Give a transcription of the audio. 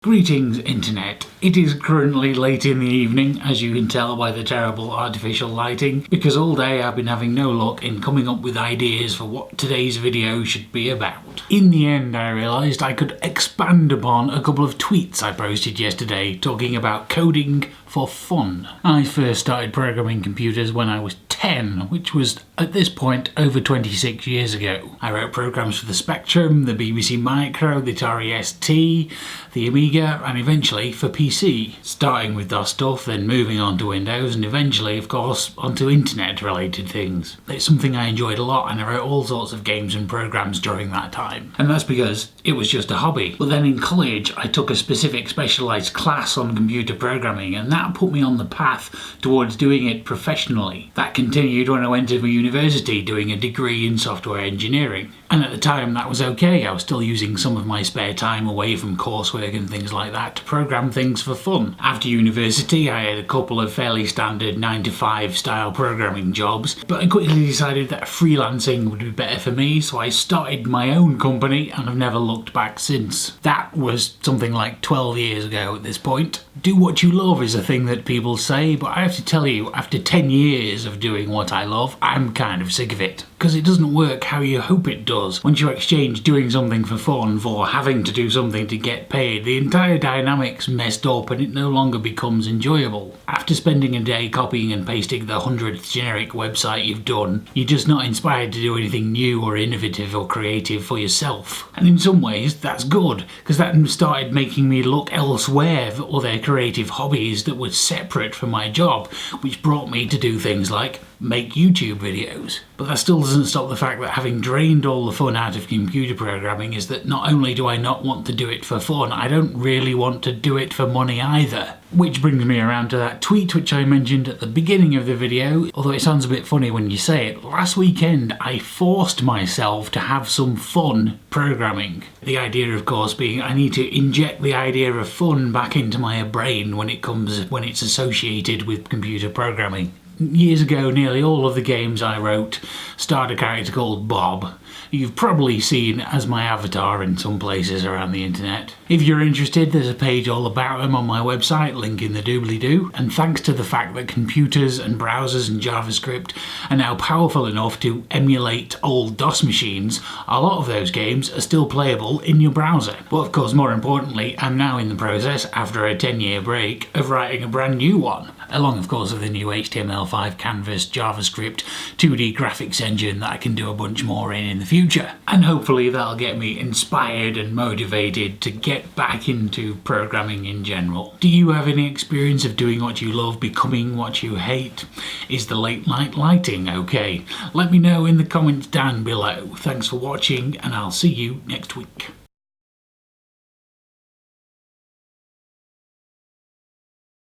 Greetings, Internet. It is currently late in the evening, as you can tell by the terrible artificial lighting, because all day I've been having no luck in coming up with ideas for what today's video should be about. In the end, I realised I could expand upon a couple of tweets I posted yesterday talking about coding for fun. I first started programming computers when I was 10, which was at this point over 26 years ago. I wrote programs for the Spectrum, the BBC Micro, the Atari ST, the Amiga, and eventually for PC. Starting with DOS stuff, then moving on to Windows, and eventually, of course, onto internet-related things. It's something I enjoyed a lot, and I wrote all sorts of games and programs during that time. And that's because it was just a hobby. But then in college, I took a specific specialised class on computer programming, and that put me on the path towards doing it professionally. That continued when I went to university doing a degree in software engineering. And at the time that was okay, I was still using some of my spare time away from coursework and things like that to program things for fun. After university I had a couple of fairly standard 9-to-5 style programming jobs, but I quickly decided that freelancing would be better for me, so I started my own company and I've never looked back since. That was something like 12 years ago at this point. Do what you love is a thing that people say, but I have to tell you, after 10 years of doing what I love, I'm kind of sick of it. Because it doesn't work how you hope it does. Once you exchange doing something for fun for having to do something to get paid, the entire dynamic's messed up and it no longer becomes enjoyable. After spending a day copying and pasting the 100th generic website you've done, you're just not inspired to do anything new or innovative or creative for yourself. And in some ways, that's good, because that started making me look elsewhere for other creative hobbies that were separate from my job, which brought me to do things like make YouTube videos. But that still doesn't stop the fact that having drained all the fun out of computer programming is that not only do I not want to do it for fun, I don't really want to do it for money either. Which brings me around to that tweet which I mentioned at the beginning of the video, although it sounds a bit funny when you say it. Last weekend I forced myself to have some fun programming. The idea, of course, being I need to inject the idea of fun back into my brain when it's associated with computer programming. Years ago, nearly all of the games I wrote starred a character called Bob. You've probably seen as my avatar in some places around the internet. If you're interested, there's a page all about them on my website, link in the doobly-doo. And thanks to the fact that computers and browsers and JavaScript are now powerful enough to emulate old DOS machines, a lot of those games are still playable in your browser. But of course, more importantly, I'm now in the process, after a 10-year break, of writing a brand new one. Along, of course, with the new HTML5 canvas JavaScript 2D graphics engine that I can do a bunch more in the future. And hopefully that'll get me inspired and motivated to get back into programming in general. Do you have any experience of doing what you love becoming what you hate? Is the late night lighting okay? Let me know in the comments down below. Thanks for watching, and I'll see you next week.